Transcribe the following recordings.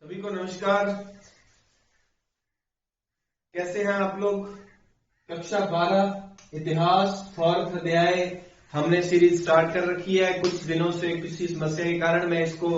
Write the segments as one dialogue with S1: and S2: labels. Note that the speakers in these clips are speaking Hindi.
S1: सभी को नमस्कार। कैसे हैं आप लोग? कक्षा 12 इतिहास 4th अध्याय हमने सीरीज स्टार्ट कर रखी है। कुछ दिनों से किसी समस्या के कारण मैं इसको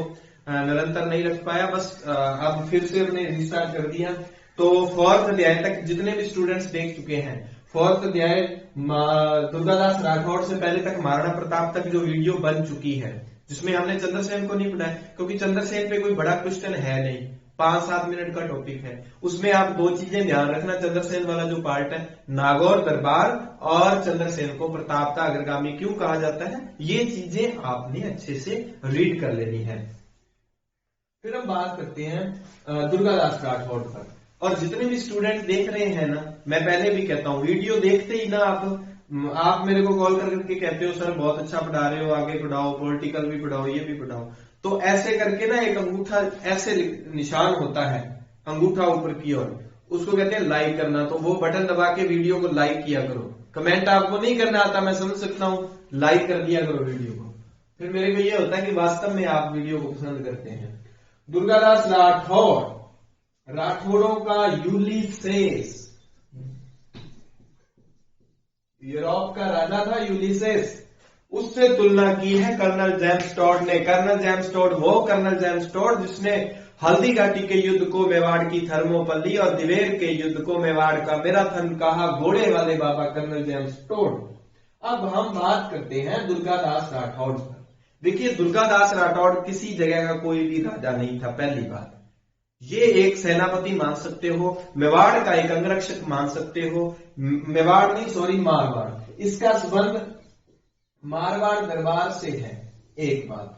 S1: निरंतर नहीं रख पाया, बस अब फिर से हमने रिस्टार्ट कर दिया। तो 4th अध्याय तक जितने भी स्टूडेंट्स देख चुके हैं, 4th अध्याय दुर्गादास राठौड़ से पहले तक महाराणा प्रताप तक जो वीडियो बन चुकी है, जिसमें हमने चंद्रसेन को नहीं पढ़ाया क्योंकि चंद्रसेन पे कोई बड़ा क्वेश्चन है नहीं, 5-7 मिनट का टॉपिक है। उसमें आप दो चीजें ध्यान रखना, चंद्रसेन वाला जो पार्ट है, नागौर दरबार और चंद्रसेन को प्रताप का अग्रगामी क्यों कहा जाता है, ये चीजें आपने अच्छे से रीड कर लेनी है। फिर हम बात करते हैं दुर्गादास राठौड़ पर। और जितने भी स्टूडेंट देख रहे हैं ना, मैं पहले भी कहता हूं, वीडियो देखते ही ना आप मेरे को कॉल करके कहते हो सर बहुत अच्छा पढ़ा रहे हो, आगे पढ़ाओ, पॉलिटिकल भी पढ़ाओ, ये भी पढ़ाओ। तो ऐसे करके ना एक अंगूठा ऐसे निशान होता है, अंगूठा ऊपर की ओर, उसको कहते हैं लाइक करना। तो वो बटन दबा के वीडियो को लाइक किया करो। कमेंट आपको नहीं करना आता, मैं समझ सकता हूं, लाइक कर दिया करो वीडियो को। फिर मेरे को ये होता है कि वास्तव में आप वीडियो को पसंद करते हैं। दुर्गादास राठौड़, राठौड़ों का यूलिसेस, यूरोप का राजा था यूलिसेस, उससे तुलना की है कर्नल जेम्स टॉड ने। कर्नल जेम्स टॉड, वो कर्नल जेम्स टॉड जिसने हल्दी घाटी के युद्ध को मेवाड़ की थर्मोपल्ली और दिवेर के युद्ध को मेवाड़ का मैराथन कहा, घोड़े वाले बाबा कर्नल जेम्स टॉड। अब हम बात करते हैं दुर्गादास राठौड़ पर। देखिए, दुर्गादास राठौड़ किसी जगह का कोई भी राजा नहीं था। पहली बात, ये एक सेनापति मान सकते हो, मेवाड़ का एक अंगरक्षक मान सकते हो, मेवाड़ नहीं सॉरी मारवाड़, इसका संबंध मारवाड़ दरबार से है। एक बात,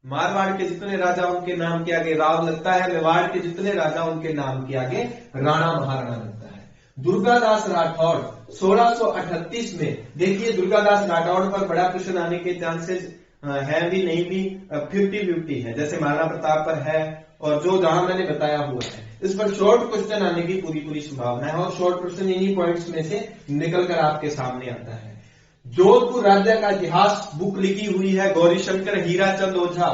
S1: मारवाड़ के जितने राजा उनके नाम के आगे राव लगता है, मेवाड़ के जितने राजा उनके नाम के आगे राणा महाराणा लगता है। दुर्गादास राठौड़ 1638 में, देखिए दुर्गादास राठौड़ पर बड़ा क्वेश्चन आने के चांसेस है भी नहीं भी, 50-50 है, जैसे महाराणा प्रताप पर है और जो जहां मैंने बताया हुआ है, इस पर शॉर्ट क्वेश्चन आने की पूरी संभावना है। और शॉर्ट क्वेश्चन इन्हीं पॉइंट्स में से निकलकर आपके सामने आता है। जोधपुर राज्य का इतिहास बुक लिखी हुई है गौरीशंकर हीराचंद ओझा।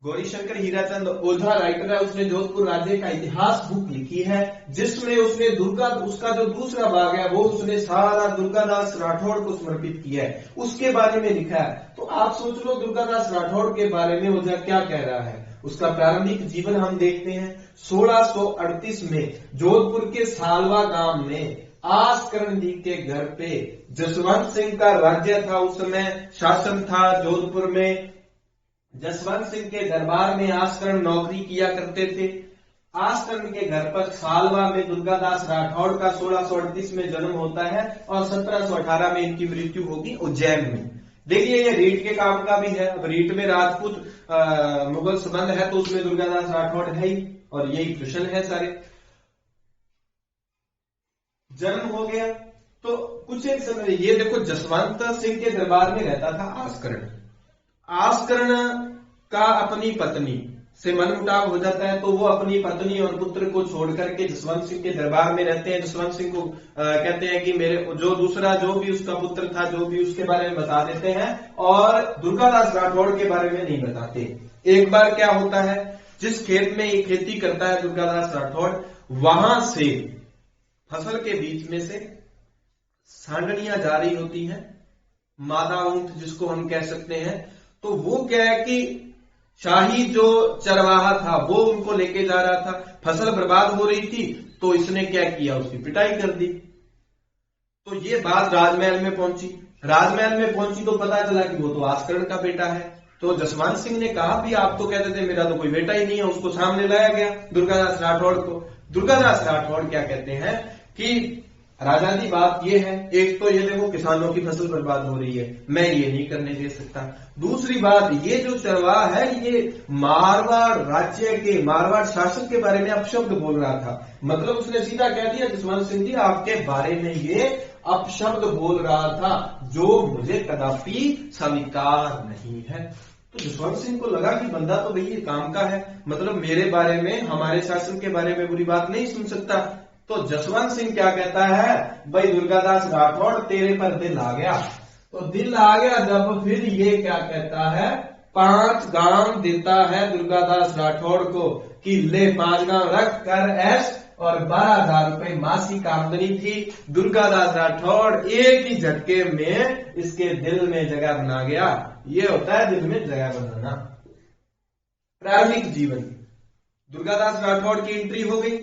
S1: गौरीशंकर हीराचंद ओझा राइटर है, उसने जोधपुर राज्य का इतिहास बुक लिखी है, जिसमें उसने उसका जो दूसरा भाग है वो उसने सारा दुर्गादास राठौड़ को समर्पित किया है, उसके बारे में लिखा है। तो आप सोच लो दुर्गादास राठौड़ के बारे में ओझा क्या कह रहा है। उसका प्रारंभिक जीवन हम देखते हैं। 1638 में जोधपुर के सालवा गांव में आसकरण जी के घर पे जसवंत सिंह का राज्य था, उस समय शासन था जोधपुर में। जसवंत सिंह के दरबार में आसकरण नौकरी किया करते थे। आसकरण के घर पर सालवा में दुर्गादास राठौड़ का 1638 में जन्म होता है और 1718 में इनकी मृत्यु होगी उज्जैन में। देखिए, ये रीट के काम का भी है। अब रीट में राजपूत मुगल संबंध है, तो उसमें दुर्गादास राठौड़ है ही, और यही प्रश्न है सारे। जन्म हो गया तो कुछ एक समय, ये देखो जसवंत सिंह के दरबार में रहता था आसकरण। आसकरण का अपनी पत्नी से मनमुटाव हो जाता है, तो वो अपनी पत्नी और पुत्र को छोड़ करके जसवंत सिंह के दरबार में रहते हैं। जसवंत सिंह को कहते हैं कि मेरे जो दूसरा जो भी उसका पुत्र था, जो भी उसके बारे में बता देते हैं, और दुर्गादास राठौड़ के बारे में नहीं बताते। एक बार क्या होता है, जिस खेत में ये खेती करता है दुर्गादास राठौड़, वहां से फसल के बीच में से सांडनियां जा रही होती हैं, मादा ऊंट जिसको हम कह सकते हैं। तो वो क्या है कि शाही जो चरवाहा था वो उनको लेके जा रहा था, फसल बर्बाद हो रही थी, तो इसने क्या किया, उसकी पिटाई कर दी। तो ये बात राजमहल में पहुंची। राजमहल में पहुंची तो पता चला कि वो तो आसकरण का बेटा है। तो जसवंत सिंह ने कहा भी आप तो कहते थे मेरा तो कोई बेटा ही नहीं है। उसको सामने लाया गया दुर्गादास राठौड़ को। दुर्गादास राठौड़ क्या कहते हैं कि राजा जी बात ये है, एक तो ये देखो किसानों की फसल बर्बाद हो रही है, मैं ये नहीं करने दे सकता। दूसरी बात, ये जो चरवाहा है ये मारवाड़ राज्य के, मारवाड़ शासक के बारे में अपशब्द बोल रहा था। मतलब उसने सीधा कह दिया जसवंत सिंह जी आपके बारे में ये अपशब्द बोल रहा था, जो मुझे कदापि स्वीकार नहीं है। तो जसवंत सिंह को लगा कि बंदा तो भाई ये काम का है, मतलब मेरे बारे में, हमारे शासन के बारे में बुरी बात नहीं सुन सकता। तो जसवंत सिंह क्या कहता है, भाई दुर्गादास राठौड़ तेरे पर दिल आ गया। तो दिल आ गया जब, फिर ये क्या कहता है 5 गांव देता है दुर्गादास राठौड़ को कि ले 5 गांव रख कर ऐश, और 12,000 रुपए मासिक आमदनी थी। दुर्गादास राठौड़ एक ही झटके में इसके दिल में जगह बना गया। ये होता है दिल में जगह बनाना। प्रारंभिक जीवन, दुर्गादास राठौड़ की एंट्री हो गई।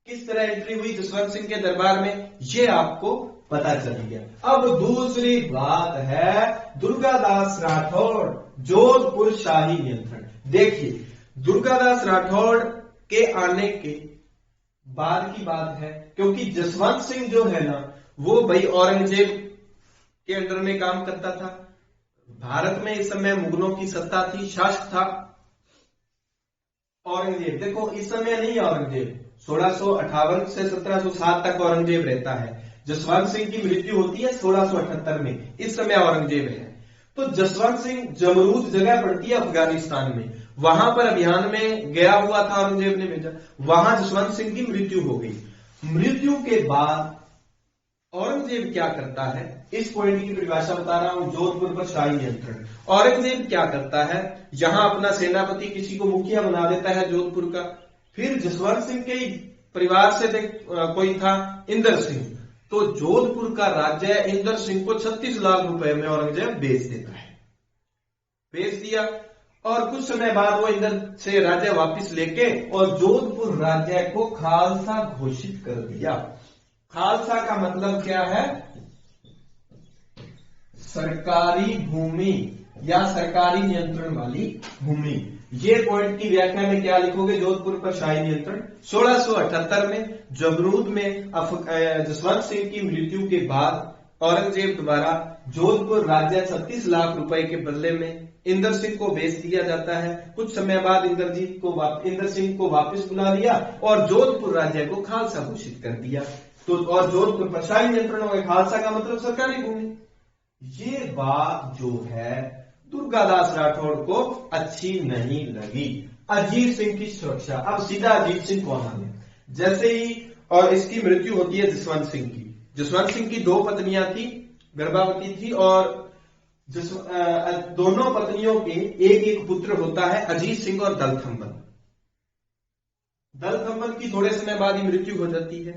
S1: किस तरह एंट्री हुई जसवंत सिंह के दरबार में, ये आपको पता चल गया। अब दूसरी बात है दुर्गादास राठौड़ जोधपुर शाही नियंत्रण। देखिए, दुर्गादास राठौड़ के आने के बाद की बात है, क्योंकि जसवंत सिंह जो है ना, वो भाई औरंगजेब के अंडर में काम करता था। भारत में इस समय मुगलों की सत्ता थी, शासक था औरंगजेब। देखो, इस समय नहीं औरंगजेब, 1658 से 1707 तक औरंगजेब रहता है। जसवंत सिंह की मृत्यु होती है 1678 में, इस समय औरंगजेब है। तो जसवंत सिंह जमरूद जगह पड़ती है अफगानिस्तान में, वहां पर अभियान में गया हुआ था, औरंगजेब ने भेजा, वहां जसवंत सिंह की मृत्यु हो गई। मृत्यु के बाद औरंगजेब क्या करता है, इस पॉइंट की परिभाषा बता रहा हूं, जोधपुर पर शाही नियंत्रण। औरंगजेब क्या करता है, यहां अपना सेनापति किसी को मुखिया बना देता है जोधपुर का। फिर जसवंत सिंह के परिवार से कोई था इंदर सिंह, तो जोधपुर का राज्य इंदर सिंह को 36 लाख रुपए में औरंगजेब बेच देता है। बेच दिया और कुछ समय बाद वो इंदर से राज्य वापस लेके और जोधपुर राज्य को खालसा घोषित कर दिया। खालसा का मतलब क्या है, सरकारी भूमि या सरकारी नियंत्रण वाली भूमि। ये पॉइंट की व्याख्या में क्या लिखोगे, जोधपुर पर शाही नियंत्रण। 1678 में जमरूद में जसवंत सिंह की मृत्यु के बाद औरंगजेब द्वारा जोधपुर राज्य 36 लाख रुपए के बदले में इंदर सिंह को बेच दिया जाता है। कुछ समय बाद इंदर सिंह को वापस बुला लिया और जोधपुर राज्य को खालसा घोषित कर दिया। तो और जोधपुर पर शाही नियंत्रण हो गया। खालसा का मतलब सरकारी भूमि। ये बात जो है दुर्गादास राठौड़ को अच्छी नहीं लगी। अजीत सिंह की सुरक्षा, अब सीधा अजीत सिंह कौन आ गया, जैसे ही और इसकी मृत्यु होती है जसवंत सिंह की। जसवंत सिंह की 2 पत्नियां थी, गर्भवती थी, और दोनों पत्नियों के एक पुत्र होता है, अजीत सिंह और दलथम्बल। दलथम्बल की थोड़े समय बाद ही मृत्यु हो जाती है,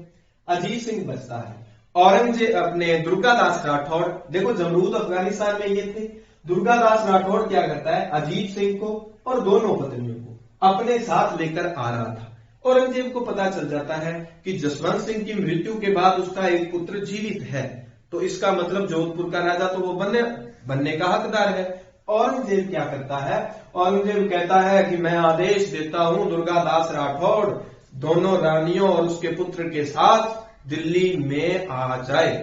S1: अजीत सिंह बचता है। औरंगजेब अपने दुर्गादास राठौड़, देखो जमरूद अफगानिस्तान में ये थे, दुर्गादास राठौड़ क्या करता है, अजीत सिंह को और दोनों पत्नियों को अपने साथ लेकर आ रहा था। औरंगजेब को पता चल जाता है कि जसवंत सिंह की मृत्यु के बाद उसका एक पुत्र जीवित है, तो इसका मतलब जोधपुर का राजा तो वो बनने का हकदार है। औरंगजेब क्या करता है, औरंगजेब कहता है कि मैं आदेश देता हूं दुर्गादास राठौड़ दोनों रानियों और उसके पुत्र के साथ दिल्ली में आ जाए,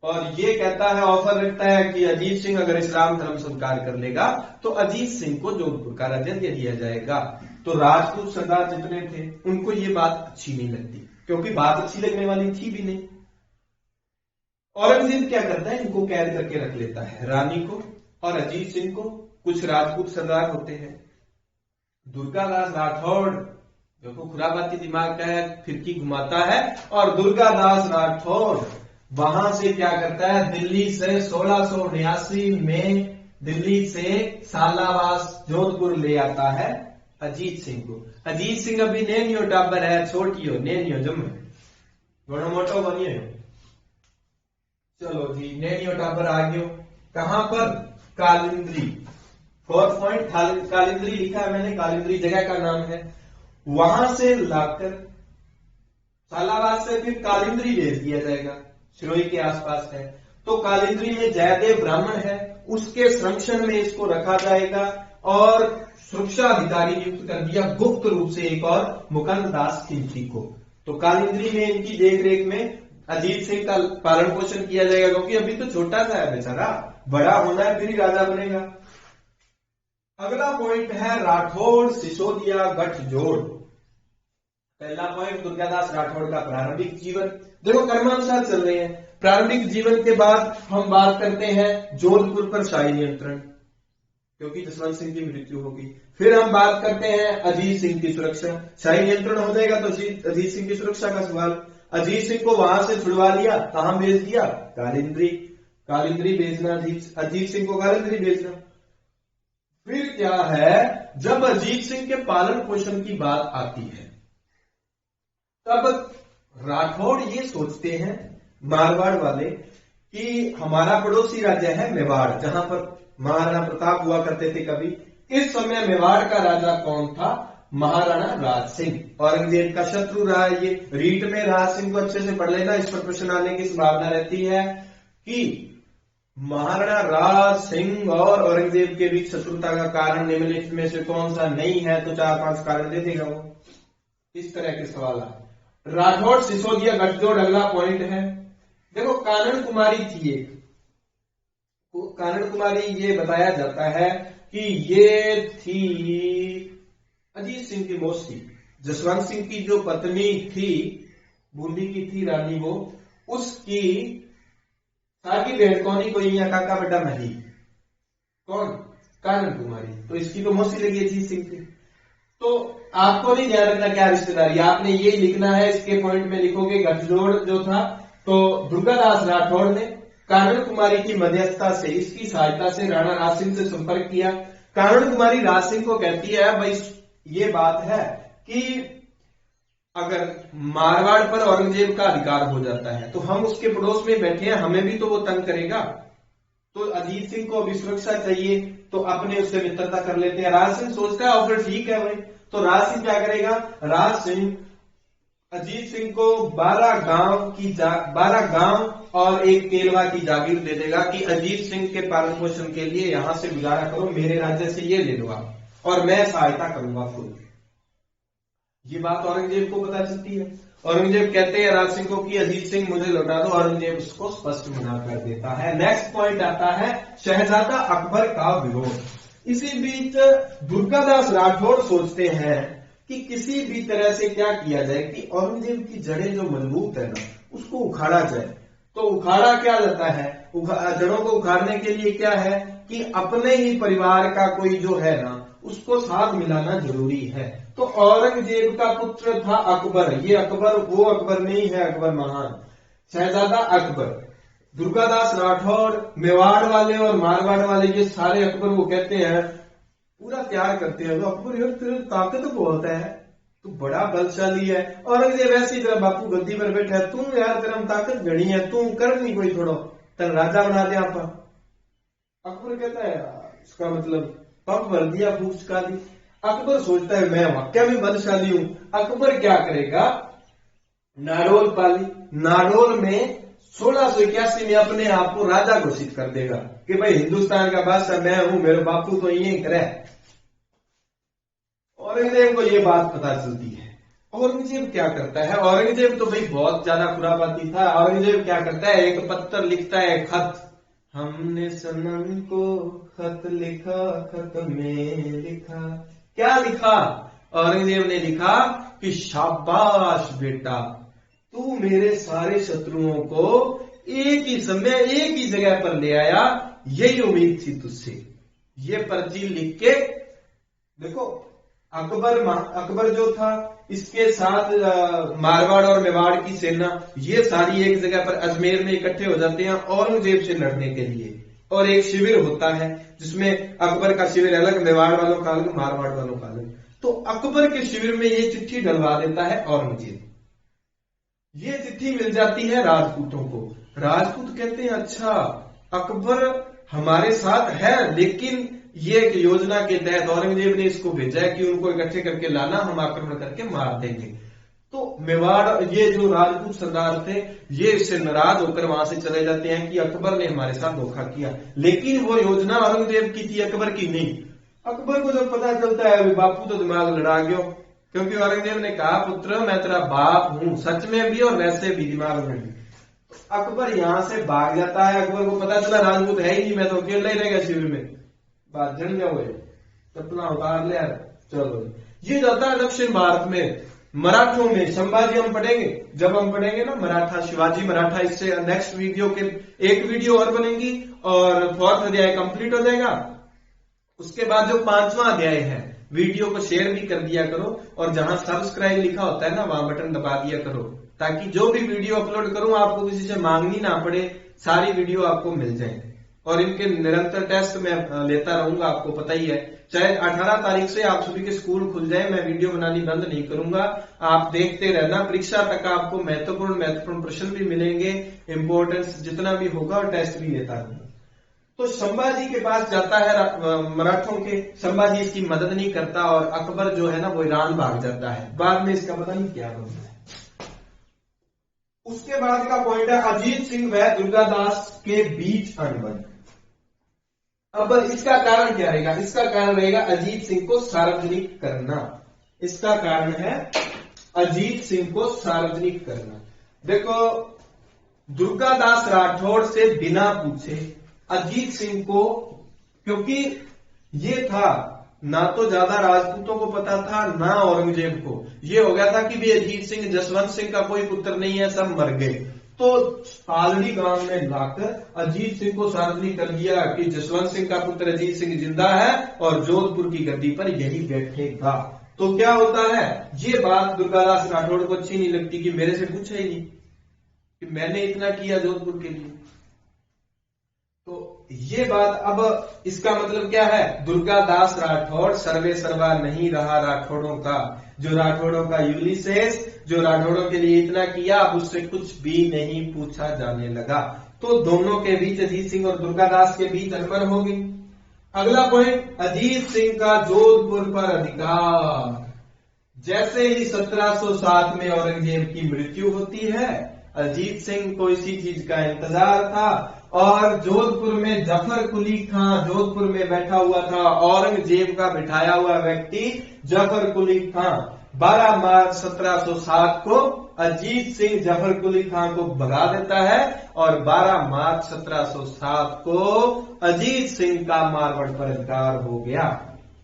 S1: और ये कहता है, ऑफर रखता है कि अजीत सिंह अगर इस्लाम धर्म स्वीकार कर लेगा तो अजीत सिंह को जोधपुर का राज्य दे दिया जाएगा। तो राजपूत सरदार जितने थे उनको ये बात अच्छी नहीं लगती, क्योंकि बात अच्छी लगने वाली थी भी नहीं। औरंगजेब क्या करता है, इनको कैद करके रख लेता है, रानी को और अजीत सिंह को। कुछ राजपूत सरदार होते हैं। दुर्गादास राठौड़ देखो खुराबाती दिमाग का है, फिरकी घुमाता है, और दुर्गादास राठौड़ वहां से क्या करता है, दिल्ली से 1689 में दिल्ली से सालावास जोधपुर ले आता है अजीत सिंह को। अजीत सिंह अभी नेनियो टाबर है, छोटियो नेनियो जम्मे घणो मोटो बनियो। चलो जी, नेनियो टाबर आ गयो, कहां पर, कालिंद्री। 4th पॉइंट कालिंद्री लिखा है मैंने, कालिंद्री जगह का नाम है। वहां से लाकर सालावास से फिर कालिंद्री भेज दिया जाएगा, सिरोही के आसपास है। तो कालिंद्री में जयदेव ब्राह्मण है, उसके संरक्षण में इसको रखा जाएगा और सुरक्षा अधिकारी नियुक्त कर दिया गुप्त रूप से एक और मुकुंद दास खिलची को। तो कालिंद्री में इनकी देखरेख में अजीत सिंह का पालन पोषण किया जाएगा, क्योंकि अभी तो छोटा सा है बेचारा, बड़ा होना है फिर ही राजा बनेगा। अगला पॉइंट है राठौड़ सिसोदिया गठजोड़। पहला पॉइंट दुर्गादास राठौड़ का प्रारंभिक जीवन। देखो कर्मानुसार चल रहे हैं। प्रारंभिक जीवन के बाद हम बात करते हैं जोधपुर पर शाही नियंत्रण, क्योंकि जसवंत सिंह की मृत्यु होगी। फिर हम बात करते हैं अजीत सिंह की सुरक्षा। शाही नियंत्रण हो जाएगा तो अजीत सिंह की सुरक्षा का सवाल। अजीत सिंह को वहां से छुड़वा लिया, कहां भेज दिया, कालिंद्री। कालिंद्री भेजना, अजीत सिंह को कालिंद्री भेजना। फिर क्या है, जब अजीत सिंह के पालन पोषण की बात आती है तब राठौड़ ये सोचते हैं, मारवाड़ वाले, कि हमारा पड़ोसी राज्य है मेवाड़, जहां पर महाराणा प्रताप हुआ करते थे कभी। इस समय मेवाड़ का राजा कौन था? महाराणा राज सिंह, औरंगजेब का शत्रु रहा। ये रीट में राज सिंह को अच्छे से पढ़ लेना, इस पर प्रश्न आने की संभावना रहती है कि महाराणा राज सिंह और औरंगजेब के बीच शत्रुता का कारण निम्नलिखित में से कौन सा नहीं है? तो 4-5 कारण दे देगा वो। इस तरह के सवाल आए। राठौड़ सिसोदिया गठजोड़ अगला पॉइंट है। देखो, कानन कुमारी थी एक, कानन कुमारी ये बताया जाता है कि ये थी अजीत सिंह की मौसी, जसवंत सिंह की जो पत्नी थी, बूंदी की थी रानी, वो उसकी साकी बहन कौन, कोई यहाँ काका बेटा नहीं, कौन? कानन कुमारी। तो इसकी तो मौसी लगी अजीत सिंह की। तो आपको नहीं ध्यान रखना क्या रिश्तेदारी, आपने ये लिखना है, इसके पॉइंट में लिखोगे गठजोड़ जो था, तो दुर्गादास राठौड़ ने कानन कुमारी की मध्यस्थता से, इसकी सहायता से राणा राज सिंह से संपर्क किया। कानन कुमारी राज सिंह को कहती है, भाई ये बात है कि अगर मारवाड़ पर औरंगजेब का अधिकार हो जाता है तो हम उसके पड़ोस में बैठे हैं, हमें भी तो वो तंग करेगा, तो अजीत सिंह को अभी सुरक्षा चाहिए, तो अपने उससे मित्रता कर लेते हैं। राज सिंह सोचता है और फिर ठीक है भाई, तो राज सिंह क्या करेगा? राज सिंह अजीत सिंह को 12 गांव और एक केलवा की जागीर दे देगा कि अजीत सिंह के पालन पोषण के लिए यहां से गुजारा करो, मेरे राज्य से ये ले लो आप, और मैं सहायता करूंगा खुद। ये बात औरंगजेब को पता चलती है। औरंगजेब कहते हैं राज सिंह को कि अजीत सिंह मुझे लौटा दो, औरंगजेब उसको स्पष्ट मना कर देता है। नेक्स्ट पॉइंट आता है शहजादा अकबर का विरोध। इसी बीच दुर्गादास राठौड़ सोचते हैं कि किसी भी तरह से क्या किया जाए कि औरंगजेब की जड़ें जो मजबूत है ना, उसको उखाड़ा जाए। तो उखाड़ा क्या जाता है? जड़ों को उखाड़ने के लिए क्या है कि अपने ही परिवार का कोई जो है ना, उसको साथ मिलाना जरूरी है। तो औरंगजेब का पुत्र था अकबर, ये अकबर वो अकबर नहीं है, अकबर महान, शहजादा अकबर। दुर्गादास राठौड़, मेवाड़ वाले और मारवाड़ वाले, ये सारे अकबर को कहते हैं, पूरा प्यार करते हैं, तो अकबर यार तेरी ताकत बहुत है, तू बड़ा बलशाली है। औरंगजेब ऐसी तरह बापू गद्दी पर बैठा है, तू यार तेरा ताकत घनी है, तू कर नहीं कोई थोड़ा तेरा राजा बना दे आप। अकबर कहता है इसका मतलब पंप भर दिया, फूक चुका दी। अकबर सोचता है मैं वाकई में बलशाली हूं। अकबर क्या करेगा? नारोल पाली, नारोल में 1681 में अपने आप को राजा घोषित कर देगा कि भाई हिंदुस्तान का बादशाह मैं हूं, मेरे बापू तो यही करे। औरंगजेब को ये बात पता चलती है। औरंगजेब क्या करता है? औरंगजेब तो भाई बहुत ज्यादा खुरापाती था। औरंगजेब क्या करता है? एक पत्र लिखता है, खत, हमने सनम को खत लिखा, खत में लिखा। क्या लिखा? औरंगजेब ने लिखा कि शाबाश बेटा, तू मेरे सारे शत्रुओं को एक ही समय एक ही जगह पर ले आया, यही उम्मीद थी तुझसे। ये पर्ची लिख के देखो, अकबर जो था, इसके साथ मारवाड़ और मेवाड़ की सेना, ये सारी एक जगह पर अजमेर में इकट्ठे हो जाते हैं औरंगजेब से लड़ने के लिए। और एक शिविर होता है जिसमें अकबर का शिविर अलग, मेवाड़ वालों का अलग, मारवाड़ वालों का अलग। तो अकबर के शिविर में ये चिट्ठी डलवा देता है औरंगजेब। ये चिट्ठी मिल जाती है राजपूतों को। राजपूत कहते हैं अच्छा अकबर हमारे साथ है, लेकिन ये एक योजना के तहत औरंगजेब ने इसको भेजा है कि उनको इकट्ठे करके लाना, हम आक्रमण करके मार देंगे। तो मेवाड़, ये जो राजपूत सरदार थे, ये इससे नाराज होकर वहां से चले जाते हैं कि अकबर ने हमारे साथ धोखा किया। लेकिन वो योजना औरंगजेब की थी, अकबर की नहीं। अकबर को जब पता चलता है बापू तो दिमाग लड़ा गयो, क्योंकि औरंगजेब ने कहा पुत्र मैं तेरा बाप हूं, सच में भी और वैसे भी दिमाग में भी। अकबर यहां से भाग जाता है। अकबर को पता चला राजपूत है ही नहीं, मैं तो अकेला ही रह गया शिविर में, बात जल जाओ, चप्पला उतार ले, चलो। ये जाता है दक्षिण भारत में, मराठों में। संभाजी हम पढ़ेंगे, जब हम पढ़ेंगे ना मराठा, शिवाजी मराठा, इससे नेक्स्ट वीडियो के एक वीडियो और बनेगी और 4th अध्याय कंप्लीट हो जाएगा। उसके बाद जो 5वां अध्याय है, वीडियो को शेयर भी कर दिया करो, और जहां सब्सक्राइब लिखा होता है ना, वहां बटन दबा दिया करो, ताकि जो भी वीडियो अपलोड करूं आपको किसी से मांगनी ना पड़े, सारी वीडियो आपको मिल जाए। और इनके निरंतर टेस्ट मैं लेता रहूंगा, आपको पता ही है। चाहे 18 तारीख से आप सभी के स्कूल खुल जाए, मैं वीडियो बनानी बंद नहीं करूंगा, आप देखते रहना। परीक्षा तक आपको महत्वपूर्ण प्रश्न भी मिलेंगे, इंपॉर्टेंस जितना भी होगा, और टेस्ट भी लेता रहूंगा। तो संभाजी के पास जाता है मराठों के, संभाजी इसकी मदद नहीं करता और अकबर जो है ना वो ईरान भाग जाता है। बाद में इसका पता नहीं क्या बनता है। उसके बाद का पॉइंट है अजीत सिंह व दुर्गादास के बीच अनबन। अब इसका कारण क्या रहेगा? इसका कारण रहेगा अजीत सिंह को सार्वजनिक करना। इसका कारण है अजीत सिंह को सार्वजनिक करना। देखो, दुर्गादास राठौड़ से बिना पूछे अजीत सिंह को, क्योंकि ये था ना तो ज्यादा राजपूतों को पता था ना औरंगजेब को, ये हो गया था कि भी अजीत सिंह जसवंत सिंह का कोई पुत्र नहीं है, सब मर गए। तो पालड़ी गांव में लाकर अजीत सिंह को सार्वजनिक कर दिया कि जसवंत सिंह का पुत्र अजीत सिंह जिंदा है और जोधपुर की गद्दी पर यही बैठेगा। तो क्या होता है, ये बात दुर्गादास राठौड़ को अच्छी नहीं लगती कि मेरे से पूछा ही नहीं कि मैंने इतना किया जोधपुर के लिए। तो ये बात, अब इसका मतलब क्या है, दुर्गादास राठौड़ सर्वे सर्वा नहीं रहा राठौड़ों का। जो राठौड़ों का यूलिसेस, जो राठौड़ों के लिए इतना किया, अब उससे कुछ भी नहीं पूछा जाने लगा। तो दोनों के बीच, अजीत सिंह और दुर्गादास के बीच अनबन हो गई। अगला पॉइंट, अजीत सिंह का जोधपुर पर अधिकार। जैसे ही 1707 में औरंगजेब की मृत्यु होती है, अजीत सिंह को इसी चीज का इंतजार था और जोधपुर में जफर कुली खां जोधपुर में बैठा हुआ था। औरंगजेब का बिठाया हुआ व्यक्ति जफर कुली खां 12 मार्च 1707 को अजीत सिंह जफर कुली खां को भगा देता है और 12 मार्च 1707 को अजीत सिंह का मारवाड़ पर अधिकार हो गया।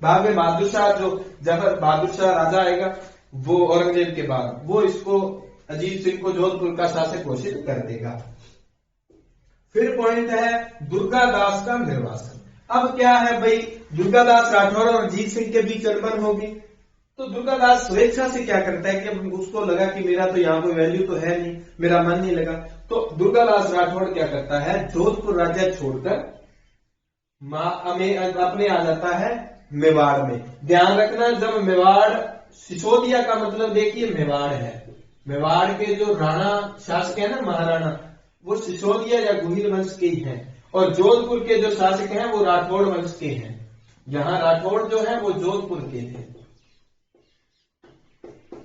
S1: बाद में बहादुर शाह, जो जफर बहादुर शाह राजा आएगा वो औरंगजेब के बाद, वो इसको अजीत सिंह को जोधपुर का शासक घोषित कर देगा। फिर पॉइंट है दुर्गादास का निर्वासन। अब क्या है भाई, दुर्गादास राठौड़ और अजीत सिंह के बीच अनबन होगी। तो दुर्गादास स्वेच्छा से क्या करता है कि उसको लगा कि मेरा तो यहाँ कोई वैल्यू तो है नहीं, मेरा मन नहीं लगा, तो दुर्गादास राठौड़ क्या करता है, जोधपुर राज्य छोड़कर अपने आ जाता है मेवाड़ में। ध्यान रखना, जब मेवाड़, सिसोदिया का मतलब देखिए मेवाड़ है। मेवाड़ के जो राणा शासक है ना, महाराणा, वो सिसोदिया या गुहिल वंश के ही हैं, और जोधपुर के जो शासक हैं वो राठौड़ वंश के हैं। यहाँ राठौड़ जो है वो जोधपुर के थे,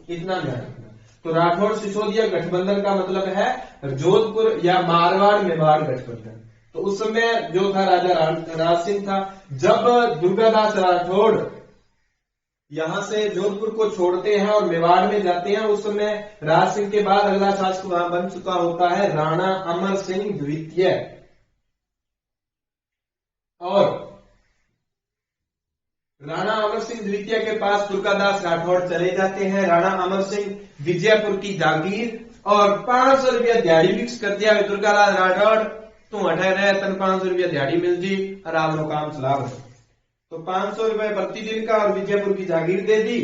S1: इतना ध्यान रखना। तो राठौड़ सिसोदिया गठबंधन का मतलब है जोधपुर या मारवाड़ मेवाड़ गठबंधन। तो उस समय जो था राजा राज सिंह था। जब दुर्गादास राठौड़ यहां से जोधपुर को छोड़ते हैं और मेवाड़ में जाते हैं, उस समय राज सिंह के बाद अगला शासक वहां बन चुका होता है राणा अमर सिंह द्वितीय। और राणा अमर सिंह द्वितीय के पास दुर्गादास राठौड़ चले जाते हैं। राणा अमर सिंह विजयपुर की जागीर और 500 रुपया दिहाड़ी फिक्स कर दिया। दुर्गादास राठौड़ तू हटे रहे, तन 500 रुपया दिहाड़ी मिल जी, आराम नो काम चला। तो 500 रुपए प्रतिदिन का और विजयपुर की जागीर दे दी।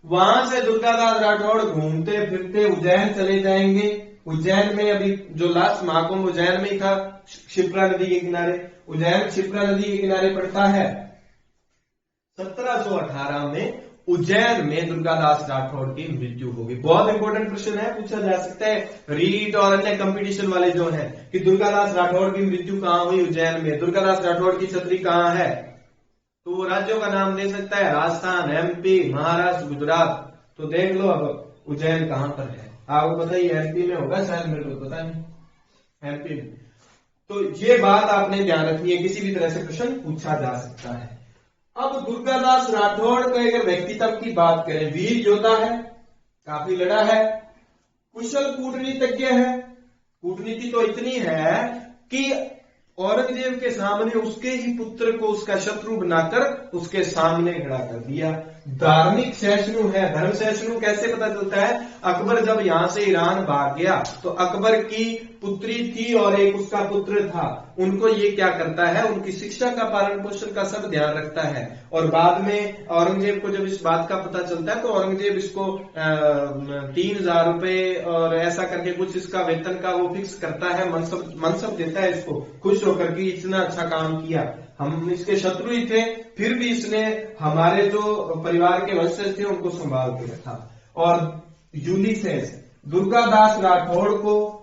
S1: वहां से दुर्गादास राठौड़ घूमते फिरते उज्जैन चले जाएंगे। उज्जैन में अभी जो लास्ट महाकुंभ उज्जैन में ही था, क्षिप्रा नदी के किनारे, उज्जैन क्षिप्रा नदी के किनारे पड़ता है। 1718 में उज्जैन में दुर्गादास राठौड़ की मृत्यु होगी। बहुत इंपॉर्टेंट प्रश्न है, पूछा जा सकता है रीट और अन्य कंपटीशन वाले जो हैं कि दुर्गादास राठौड़ की मृत्यु कहां हुई, उज्जैन में। दुर्गादास राठौड़ की छतरी कहां है, तो वो राज्यों का नाम दे सकता है, राजस्थान, एमपी, महाराष्ट्र, गुजरात। तो देख लो अब उज्जैन कहां पर है, आपको पता ही एमपी में होगा शायद, मेरे को पता नहीं, एमपी में। तो ये बात आपने ध्यान रखनी है, किसी भी तरह से प्रश्न पूछा जा सकता है। अब दुर्गादास राठौड़ के अगर व्यक्तित्व की बात करें, वीर योद्धा है, काफी लड़ा है, कुशल कूटनीतिज्ञ है। कूटनीति तो इतनी है कि औरंगजेब के सामने उसके ही पुत्र को उसका शत्रु बनाकर उसके सामने खड़ा कर दिया। धार्मिक सहिष्णु है। धर्म सहिष्णु कैसे पता चलता है? अकबर जब यहां से ईरान भाग गया तो अकबर की पुत्री थी और एक उसका पुत्र था, उनको ये क्या करता है, उनकी शिक्षा का पालन पोषण का सब ध्यान रखता है। और बाद में औरंगजेब को जब इस बात का पता चलता है तो औरंगजेब इसको 3,000 रुपए और ऐसा करके कुछ इसका वेतन का वो फिक्स करता है, मनसब देता है इसको, खुश होकर कि इतना अच्छा काम किया, हम इसके शत्रु ही थे फिर भी इसने हमारे जो परिवार के वंशज थे उनको संभाल के रखा। और यूलिसेस, दुर्गादास राठौड़ों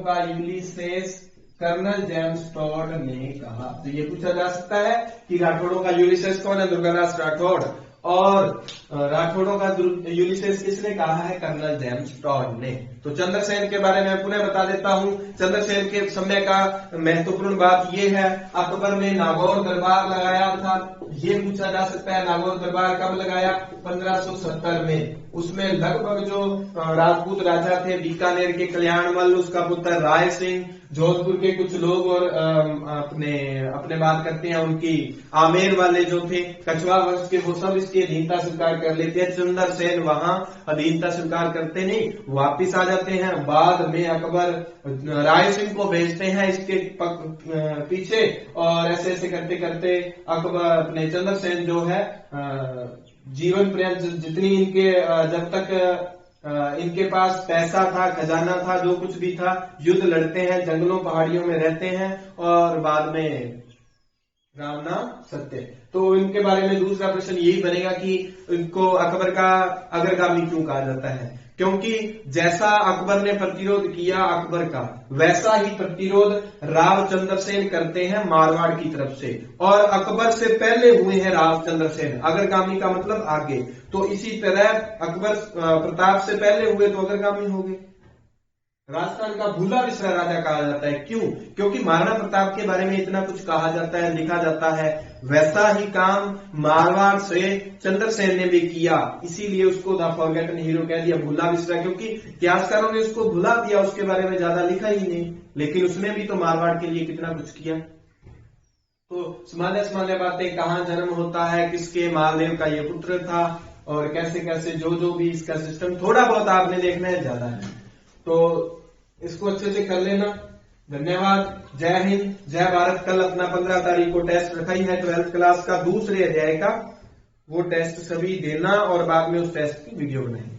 S1: का यूलिसेस कर्नल जेम्स टॉड ने कहा। तो ये पूछा जा सकता है कि राठौड़ों का यूलिसेस कौन है? दुर्गादास राठौड़। और राठौड़ों का यूलिसेस किसने कहा है? कर्नल जेम्स टॉड ने। तो चंद्रसेन के बारे में पुनः बता देता हूं। चंद्रसेन के समय का महत्वपूर्ण बात यह है, अकबर ने नागौर दरबार लगाया था। ये पूछा जा सकता है नागौर दरबार कब लगाया? 1570 में। उसमें लगभग जो राजपूत राजा थे, बीकानेर के कल्याणमल, उसका पुत्र राय सिंह, जोधपुर के कुछ लोग और अपने बात करते हैं उनकी आमेर वाले जो थे कछवा वंश के, वो सब इसकी अधीनता स्वीकार कर लेते हैं। चंद्रसेन वहां अधीनता स्वीकार करते नहीं, वापिस आ जाते हैं। बाद में अकबर राय सिंह को भेजते हैं इसके पीछे, और ऐसे ऐसे करते करते अकबर अपने चंद्रसेन जो है जीवन पर्यंत जितनी इनके जब तक इनके पास पैसा था, खजाना था, जो कुछ भी था, युद्ध लड़ते हैं, जंगलों पहाड़ियों में रहते हैं, और बाद में राम नाम सत्य। तो इनके बारे में दूसरा प्रश्न यही बनेगा कि इनको अकबर का अग्रगामी क्यों कहा जाता है? क्योंकि जैसा अकबर ने प्रतिरोध किया अकबर का, वैसा ही प्रतिरोध राव चंद्रसेन करते हैं मारवाड़ की तरफ से, और अकबर से पहले हुए हैं राव चंद्रसेन। अग्रगामी का मतलब आगे, तो इसी तरह अकबर प्रताप से पहले हुए तो अग्रगामी हो गए। राजस्थान का भूला विसरा राजा कहा जाता है, क्यों? क्योंकि महाराणा प्रताप के बारे में इतना कुछ कहा जाता है, लिखा जाता है। वैसा ही काम मारवाड़ से चंद्रसेन ने भी किया, इसीलिए उसको द फॉरगेटन हीरो कह दिया, भूला विसरा, क्योंकि इतिहासकारों ने उसको भुला दिया, उसके बारे में ज्यादा लिखा ही नहीं, लेकिन उसने भी तो मारवाड़ के लिए कितना कुछ किया। तो सामान्य बातें, कहाँ जन्म होता है, किसके महादेव का ये पुत्र था, और कैसे कैसे जो भी इसका सिस्टम थोड़ा बहुत आपने देखना है, ज्यादा है तो इसको अच्छे से कर लेना। धन्यवाद, जय हिंद, जय भारत। कल अपना 15 तारीख को टेस्ट रखा ही है 12th क्लास का दूसरे अध्याय का, वो टेस्ट सभी देना और बाद में उस टेस्ट की वीडियो बनाएंगे।